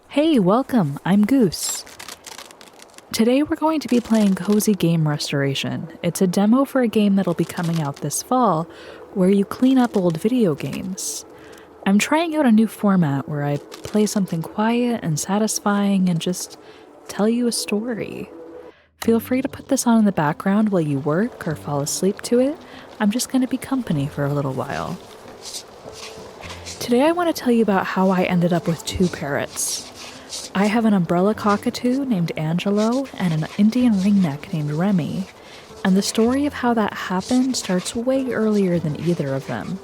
Hey, welcome. I'm Goose. Today we're going to be playing Cozy Game Restoration. It's a demo for a game that'll be coming out this fall where you clean up old video games. I'm trying out a new format where I play something quiet and satisfying and just tell you a story. Feel free to put this on in the background while you work or fall asleep to it. I'm just going to be company for a little while. Today I want to tell you about how I ended up with two parrots. I have an umbrella cockatoo named Angelo and an Indian ringneck named Remy, and the story of how that happened starts way earlier than either of them.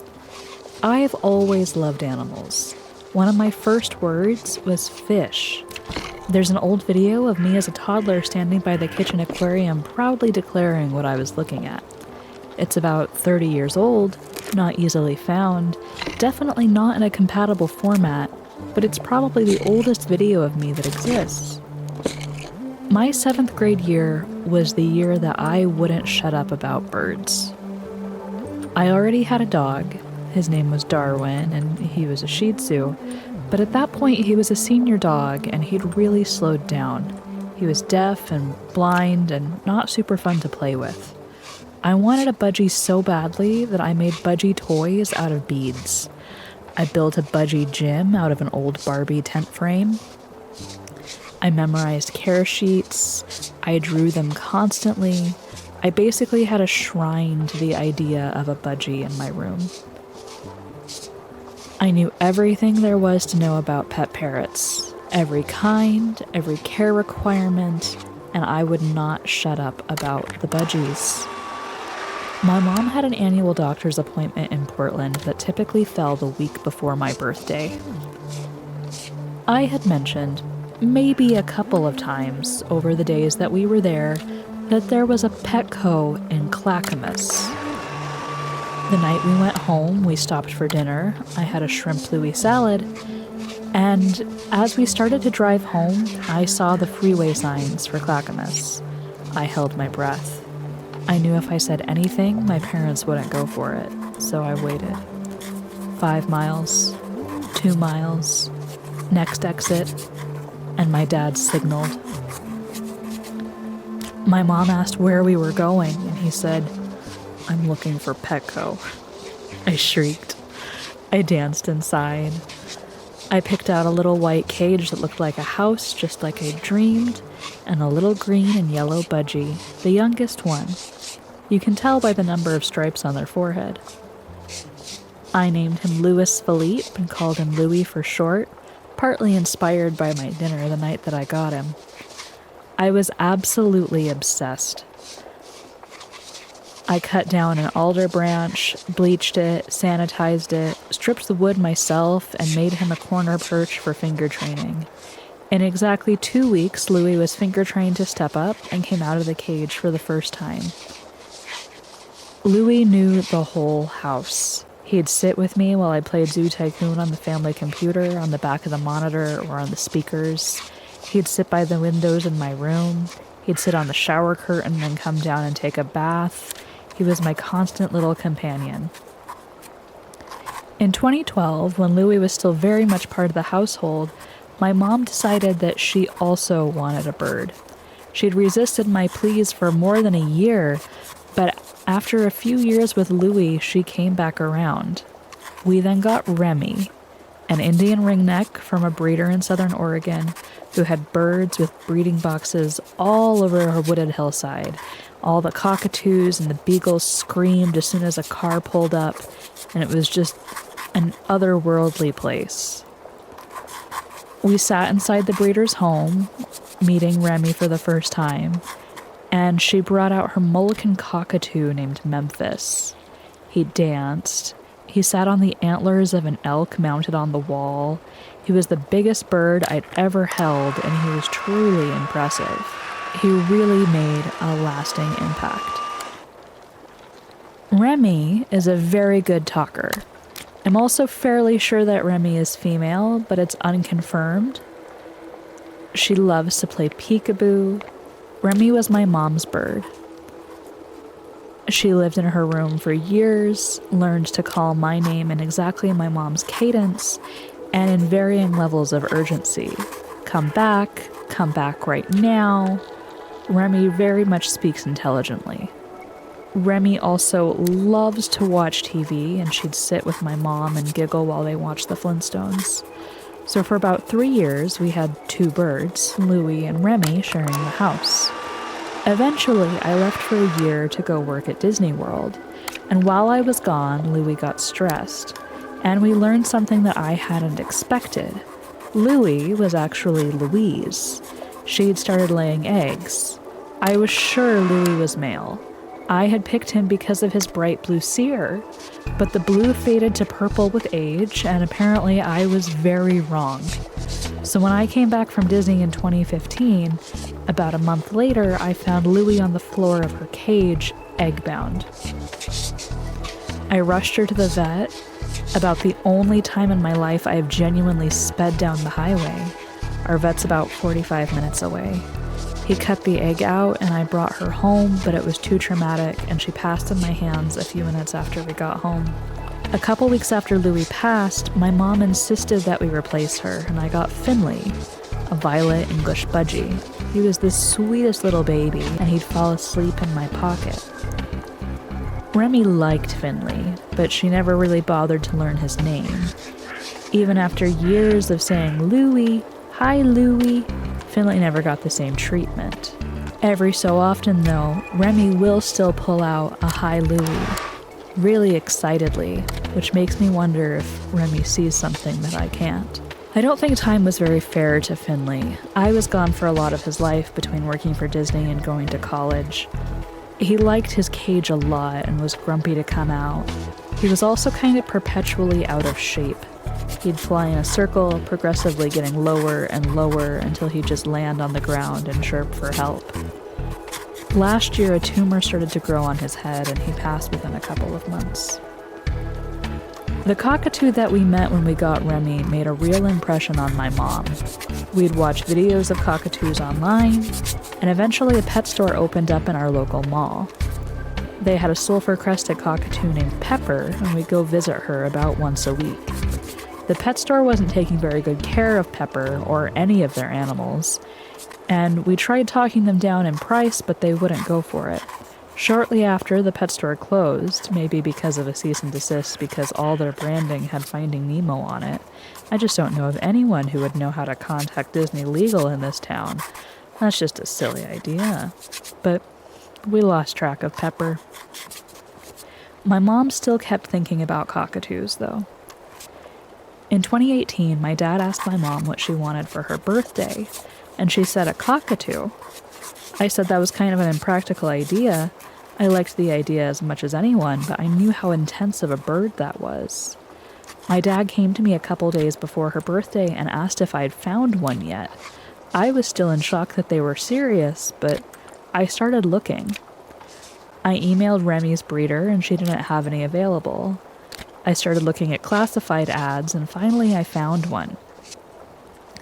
I've always loved animals. One of my first words was fish. There's an old video of me as a toddler standing by the kitchen aquarium proudly declaring what I was looking at. It's about 30 years old, not easily found, definitely not in a compatible format, but it's probably the oldest video of me that exists. My 7th grade year was the year that I wouldn't shut up about birds. I already had a dog. His name was Darwin, and he was a Shih Tzu, but at that point he was a senior dog and he'd really slowed down. He was deaf and blind and not super fun to play with. I wanted a budgie so badly that I made budgie toys out of beads. I built a budgie gym out of an old Barbie tent frame. I memorized care sheets. I drew them constantly. I basically had a shrine to the idea of a budgie in my room. I knew everything there was to know about pet parrots, every kind, every care requirement, and I would not shut up about the budgies. My mom had an annual doctor's appointment in Portland that typically fell the week before my birthday. I had mentioned, maybe a couple of times over the days that we were there, that there was a Petco in Clackamas. The night we went home, we stopped for dinner. I had a shrimp Louis salad, and as we started to drive home, I saw the freeway signs for Clackamas. I held my breath. I knew if I said anything, my parents wouldn't go for it, so I waited. 5 miles, 2 miles, next exit, and my dad signaled. My mom asked where we were going, and he said, "I'm looking for Petco." I shrieked. I danced inside. I picked out a little white cage that looked like a house, just like I dreamed, and a little green and yellow budgie, the youngest one. You can tell by the number of stripes on their forehead. I named him Louis Philippe and called him Louis for short, partly inspired by my dinner the night that I got him. I was absolutely obsessed. I cut down an alder branch, bleached it, sanitized it, stripped the wood myself, and made him a corner perch for finger training. In exactly 2 weeks, Louis was finger trained to step up and came out of the cage for the first time. Louis knew the whole house. He'd sit with me while I played Zoo Tycoon on the family computer, on the back of the monitor, or on the speakers. He'd sit by the windows in my room. He'd sit on the shower curtain and come down and take a bath. He was my constant little companion. In 2012, when Louis was still very much part of the household, my mom decided that she also wanted a bird. She'd resisted my pleas for more than a year, but after a few years with Louis, she came back around. We then got Remy, an Indian ringneck from a breeder in southern Oregon who had birds with breeding boxes all over her wooded hillside. All the cockatoos and the beagles screamed as soon as a car pulled up, and it was just an otherworldly place. We sat inside the breeder's home, meeting Remy for the first time, and she brought out her Mullican cockatoo named Memphis. He danced. He sat on the antlers of an elk mounted on the wall. He was the biggest bird I'd ever held, and he was truly impressive. He really made a lasting impact. Remy is a very good talker. I'm also fairly sure that Remy is female, but it's unconfirmed. She loves to play peekaboo. Remy was my mom's bird. She lived in her room for years, learned to call my name in exactly my mom's cadence, and in varying levels of urgency. come back right now. Remy very much speaks intelligently. Remy also loves to watch TV, and she'd sit with my mom and giggle while they watched the Flintstones. So for about 3 years, we had 2 birds, Louie and Remy, sharing the house. Eventually, I left for a year to go work at Disney World, and while I was gone, Louie got stressed, and we learned something that I hadn't expected. Louie was actually Louise. She'd started laying eggs. I was sure Louie was male. I had picked him because of his bright blue cere, but the blue faded to purple with age, and apparently I was very wrong. So when I came back from Disney in 2015, about a month later, I found Louie on the floor of her cage, egg-bound. I rushed her to the vet, about the only time in my life I have genuinely sped down the highway. Our vet's about 45 minutes away. He cut the egg out and I brought her home, but it was too traumatic and she passed in my hands a few minutes after we got home. A couple weeks after Louie passed, my mom insisted that we replace her, and I got Finley, a violet English budgie. He was the sweetest little baby, and he'd fall asleep in my pocket. Remy liked Finley, but she never really bothered to learn his name. Even after years of saying Louie, hi Louie, Finley never got the same treatment. Every so often, though, Remy will still pull out a hi Louie, really excitedly, which makes me wonder if Remy sees something that I can't. I don't think time was very fair to Finley. I was gone for a lot of his life between working for Disney and going to college. He liked his cage a lot and was grumpy to come out. He was also kind of perpetually out of shape. He'd fly in a circle, progressively getting lower and lower until he'd just land on the ground and chirp for help. Last year, a tumor started to grow on his head and he passed within a couple of months. The cockatoo that we met when we got Remy made a real impression on my mom. We'd watch videos of cockatoos online, and eventually a pet store opened up in our local mall. They had a sulfur-crested cockatoo named Pepper, and we'd go visit her about once a week. The pet store wasn't taking very good care of Pepper or any of their animals, and we tried talking them down in price, but they wouldn't go for it. Shortly after, the pet store closed, maybe because of a cease and desist because all their branding had Finding Nemo on it. I just don't know of anyone who would know how to contact Disney Legal in this town. That's just a silly idea. But we lost track of Pepper. My mom still kept thinking about cockatoos, though. In 2018, my dad asked my mom what she wanted for her birthday, and she said a cockatoo. I said that was kind of an impractical idea. I liked the idea as much as anyone, but I knew how intense of a bird that was. My dad came to me a couple days before her birthday and asked if I'd found one yet. I was still in shock that they were serious, but I started looking. I emailed Remy's breeder and she didn't have any available. I started looking at classified ads and finally I found one.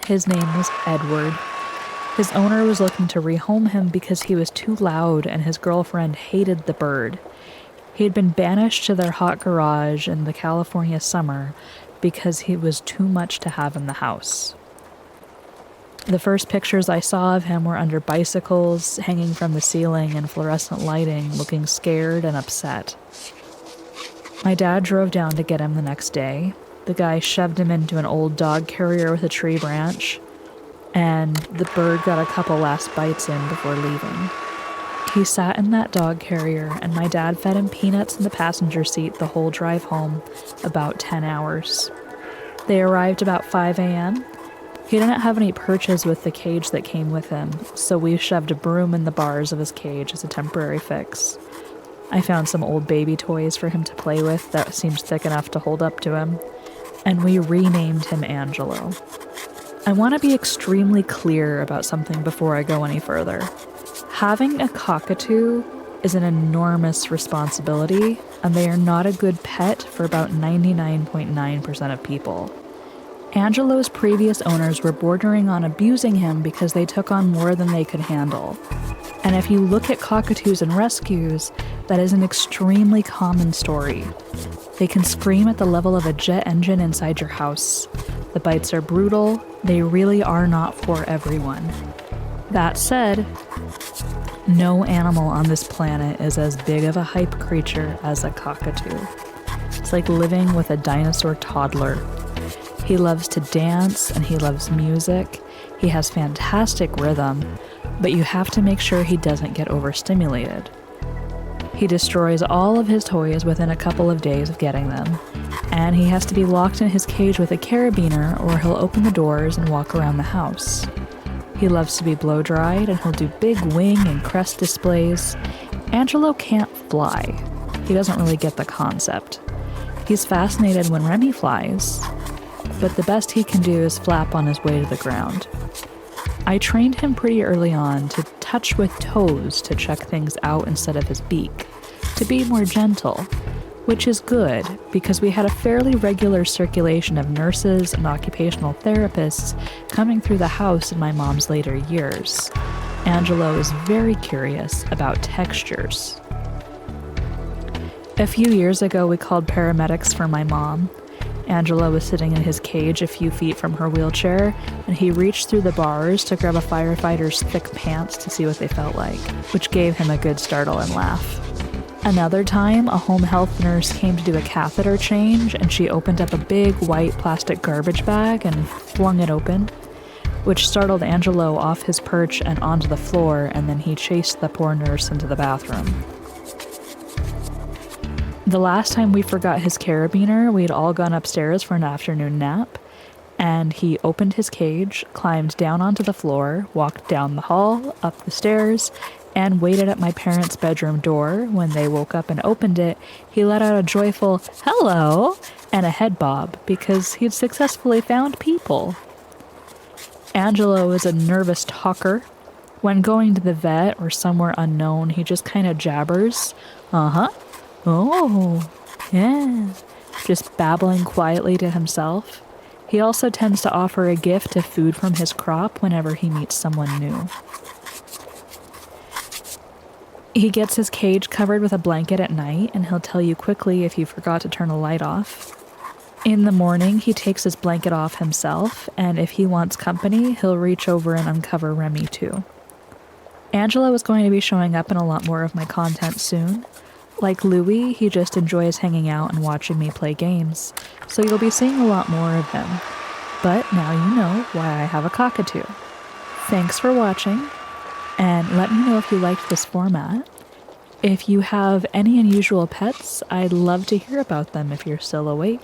His name was Edward. His owner was looking to rehome him because he was too loud and his girlfriend hated the bird. He had been banished to their hot garage in the California summer because he was too much to have in the house. The first pictures I saw of him were under bicycles, hanging from the ceiling in fluorescent lighting, looking scared and upset. My dad drove down to get him the next day. The guy shoved him into an old dog carrier with a tree branch, and the bird got a couple last bites in before leaving. He sat in that dog carrier, and my dad fed him peanuts in the passenger seat the whole drive home, about 10 hours. They arrived about 5 a.m. He didn't have any perches with the cage that came with him, so we shoved a broom in the bars of his cage as a temporary fix. I found some old baby toys for him to play with that seemed thick enough to hold up to him, and we renamed him Angelo. I want to be extremely clear about something before I go any further. Having a cockatoo is an enormous responsibility, and they are not a good pet for about 99.9% of people. Angelo's previous owners were bordering on abusing him because they took on more than they could handle. And if you look at cockatoos and rescues, that is an extremely common story. They can scream at the level of a jet engine inside your house. The bites are brutal. They really are not for everyone. That said, no animal on this planet is as big of a hype creature as a cockatoo. It's like living with a dinosaur toddler. He loves to dance and he loves music. He has fantastic rhythm, but you have to make sure he doesn't get overstimulated. He destroys all of his toys within a couple of days of getting them, and he has to be locked in his cage with a carabiner or he'll open the doors and walk around the house. He loves to be blow-dried and he'll do big wing and crest displays. Angelo can't fly. He doesn't really get the concept. He's fascinated when Remy flies, but the best he can do is flap on his way to the ground. I trained him pretty early on to touch with toes to check things out instead of his beak, to be more gentle, which is good because we had a fairly regular circulation of nurses and occupational therapists coming through the house in my mom's later years. Angelo is very curious about textures. A few years ago, we called paramedics for my mom. Angelo was sitting in his cage a few feet from her wheelchair, and he reached through the bars to grab a firefighter's thick pants to see what they felt like, which gave him a good startle and laugh. Another time, a home health nurse came to do a catheter change, and she opened up a big white plastic garbage bag and flung it open, which startled Angelo off his perch and onto the floor, and then he chased the poor nurse into the bathroom. The last time we forgot his carabiner, we'd all gone upstairs for an afternoon nap, and he opened his cage, climbed down onto the floor, walked down the hall, up the stairs, and waited at my parents' bedroom door. When they woke up and opened it, he let out a joyful "hello" and a head bob because he'd successfully found people. Angelo is a nervous talker. When going to the vet or somewhere unknown, he just kind of jabbers. Uh-huh. Oh, yeah. Just babbling quietly to himself. He also tends to offer a gift of food from his crop whenever he meets someone new. He gets his cage covered with a blanket at night, and he'll tell you quickly if you forgot to turn a light off. In the morning, he takes his blanket off himself, and if he wants company, he'll reach over and uncover Remy too. Angelo is going to be showing up in a lot more of my content soon. Like Louie, he just enjoys hanging out and watching me play games, so you'll be seeing a lot more of him. But now you know why I have a cockatoo. Thanks for watching, and let me know if you liked this format. If you have any unusual pets, I'd love to hear about them if you're still awake.